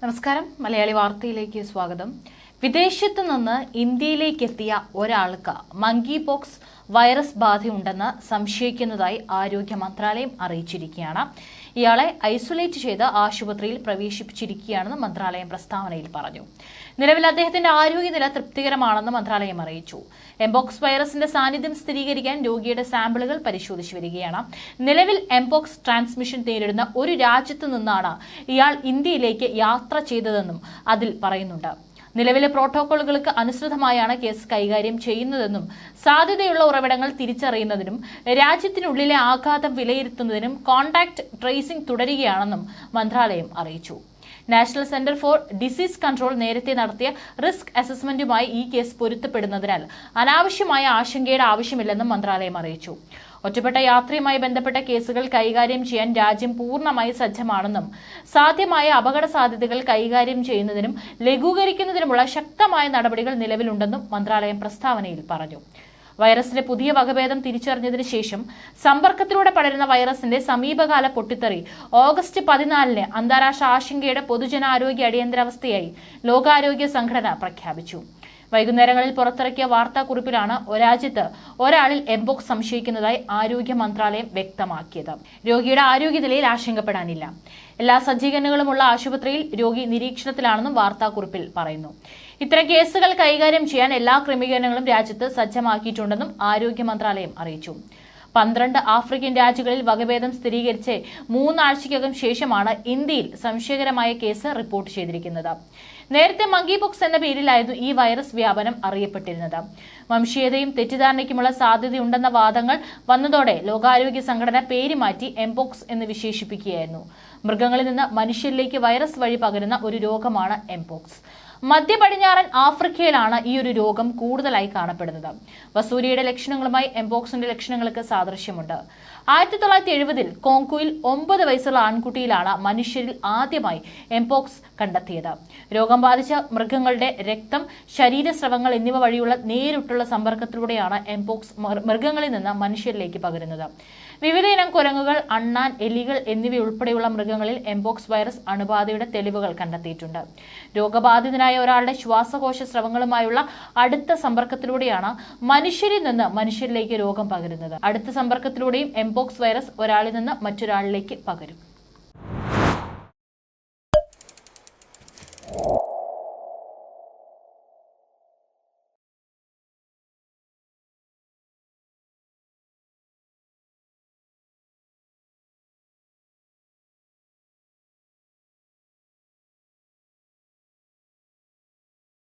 നമസ്കാരം, മലയാളി വാർത്തയിലേക്ക് സ്വാഗതം. വിദേശത്തു നിന്ന് ഇന്ത്യയിലേക്ക് എത്തിയ ഒരാൾക്ക് മങ്കി പോക്സ് വൈറസ് ബാധയുണ്ടെന്ന് സംശയിക്കുന്നതായി ആരോഗ്യ മന്ത്രാലയം അറിയിച്ചിരിക്കുകയാണ്. ഇയാളെ ഐസൊലേറ്റ് ചെയ്ത് ആശുപത്രിയിൽ പ്രവേശിപ്പിച്ചിരിക്കുകയാണെന്ന് മന്ത്രാലയം പ്രസ്താവനയിൽ പറഞ്ഞു. നിലവിൽ അദ്ദേഹത്തിന്റെ ആരോഗ്യനില തൃപ്തികരമാണെന്ന് മന്ത്രാലയം അറിയിച്ചു. എംപോക്സ് വൈറസിന്റെ സാന്നിധ്യം സ്ഥിരീകരിക്കാൻ രോഗിയുടെ സാമ്പിളുകൾ പരിശോധിച്ചു വരികയാണ്. നിലവിൽ എംപോക്സ് ട്രാൻസ്മിഷൻ നേരിടുന്ന ഒരു രാജ്യത്തു നിന്നാണ് ഇയാൾ ഇന്ത്യയിലേക്ക് യാത്ര ചെയ്തതെന്നും അതിൽ പറയുന്നുണ്ട്. നിലവിലെ പ്രോട്ടോകോളുകൾക്ക് അനുസൃതമായാണ് കേസ് കൈകാര്യം ചെയ്യുന്നതെന്നും സാധ്യതയുള്ള ഉറവിടങ്ങൾ തിരിച്ചറിയുന്നതിനും രാജ്യത്തിനുള്ളിലെ ആഘാതം വിലയിരുത്തുന്നതിനും കോൺടാക്ട് ട്രേസിംഗ് തുടരുകയാണെന്നും മന്ത്രാലയം അറിയിച്ചു. National centre for disease control നേരത്തെ നടത്തിയ റിസ്ക് അസസ്മെന്റുമായി ഈ കേസ് പൊരുത്തപ്പെടുന്നതിനാൽ അനാവശ്യമായ ആശങ്കയുടെ ആവശ്യമില്ലെന്നും മന്ത്രാലയം അറിയിച്ചു. ഒറ്റപ്പെട്ട യാത്രയുമായി ബന്ധപ്പെട്ട കേസുകൾ കൈകാര്യം ചെയ്യാൻ രാജ്യം പൂർണ്ണമായി സജ്ജമാണെന്നും സാധ്യമായ അപകട സാധ്യതകൾ കൈകാര്യം ചെയ്യുന്നതിനും ലഘൂകരിക്കുന്നതിനുമുള്ള ശക്തമായ നടപടികൾ നിലവിലുണ്ടെന്നും മന്ത്രാലയം പ്രസ്താവനയിൽ പറഞ്ഞു. വൈറസിന്റെ പുതിയ വകഭേദം തിരിച്ചറിഞ്ഞതിനു ശേഷം സമ്പർക്കത്തിലൂടെ പടരുന്ന വൈറസിന്റെ സമീപകാല പൊട്ടിത്തെറി ഓഗസ്റ്റ് 14 അന്താരാഷ്ട്ര ആശങ്കയുടെ പൊതുജനാരോഗ്യ അടിയന്തരാവസ്ഥയായി ലോകാരോഗ്യ സംഘടന പ്രഖ്യാപിച്ചു. വൈകുന്നേരങ്ങളിൽ പുറത്തിറക്കിയ വാർത്താക്കുറിപ്പിലാണ് രാജ്യത്ത് ഒരാളിൽ എംപോക്സ് സംശയിക്കുന്നതായി ആരോഗ്യ മന്ത്രാലയം വ്യക്തമാക്കിയത്. രോഗിയുടെ ആരോഗ്യനിലയിൽ ആശങ്കപ്പെടാനില്ല. എല്ലാ സജ്ജീകരണങ്ങളുമുള്ള ആശുപത്രിയിൽ രോഗി നിരീക്ഷണത്തിലാണെന്നും വാർത്താക്കുറിപ്പിൽ പറയുന്നു. ഇത്തരം കേസുകൾ കൈകാര്യം ചെയ്യാൻ എല്ലാ ക്രമീകരണങ്ങളും രാജ്യത്ത് സജ്ജമാക്കിയിട്ടുണ്ടെന്നും ആരോഗ്യ മന്ത്രാലയം അറിയിച്ചു. 12 ആഫ്രിക്കൻ രാജ്യങ്ങളിൽ വകഭേദം സ്ഥിരീകരിച്ച് 3 ആഴ്ചയ്ക്കകം ശേഷമാണ് ഇന്ത്യയിൽ സംശയകരമായ കേസ് റിപ്പോർട്ട് ചെയ്തിരിക്കുന്നത്. നേരത്തെ മങ്കി പോക്സ് എന്ന പേരിലായിരുന്നു ഈ വൈറസ് വ്യാപനം അറിയപ്പെട്ടിരുന്നത്. വംശീയതയും തെറ്റിദ്ധാരണയ്ക്കുമുള്ള സാധ്യതയുണ്ടെന്ന വാദങ്ങൾ വന്നതോടെ ലോകാരോഗ്യ സംഘടന പേര് മാറ്റി എംപോക്സ് എന്ന് വിശേഷിപ്പിക്കുകയായിരുന്നു. മൃഗങ്ങളിൽ നിന്ന് മനുഷ്യരിലേക്ക് വൈറസ് വഴി പകരുന്ന ഒരു രോഗമാണ് എംപോക്സ്. മധ്യ പടിഞ്ഞാറൻ ആഫ്രിക്കയിലാണ് ഈ ഒരു രോഗം കൂടുതലായി കാണപ്പെടുന്നത്. വസൂരിയുടെ ലക്ഷണങ്ങളുമായി എംപോക്സിന്റെ ലക്ഷണങ്ങൾക്ക് സാദൃശ്യമുണ്ട്. 1970-ൽ കോങ്കോയിൽ 9 വയസ്സുള്ള ആൺകുട്ടിയിലാണ് മനുഷ്യരിൽ ആദ്യമായി എംപോക്സ് കണ്ടെത്തിയത്. രോഗം ബാധിച്ച മൃഗങ്ങളുടെ രക്തം, ശരീരസ്രവങ്ങൾ എന്നിവ വഴിയുള്ള നേരിട്ടുള്ള സമ്പർക്കത്തിലൂടെയാണ് എംപോക്സ് മൃഗങ്ങളിൽ നിന്ന് മനുഷ്യരിലേക്ക് പകരുന്നത്. വിവിധ ഇനം കുരങ്ങുകൾ, അണ്ണാൻ, എലികൾ എന്നിവയുൾപ്പെടെയുള്ള മൃഗങ്ങളിൽ എംപോക്സ് വൈറസ് അണുബാധയുടെ തെളിവുകൾ കണ്ടെത്തിയിട്ടുണ്ട്. രോഗബാധിതനായ ഒരാളുടെ ശ്വാസകോശ സ്രവങ്ങളുമായുള്ള അടുത്ത സമ്പർക്കത്തിലൂടെയാണ് മനുഷ്യരിൽ നിന്ന് മനുഷ്യരിലേക്ക് രോഗം പകരുന്നത്. അടുത്ത സമ്പർക്കത്തിലൂടെയും എംപോക്സ് വൈറസ് ഒരാളിൽ നിന്ന് മറ്റൊരാളിലേക്ക് പകരും.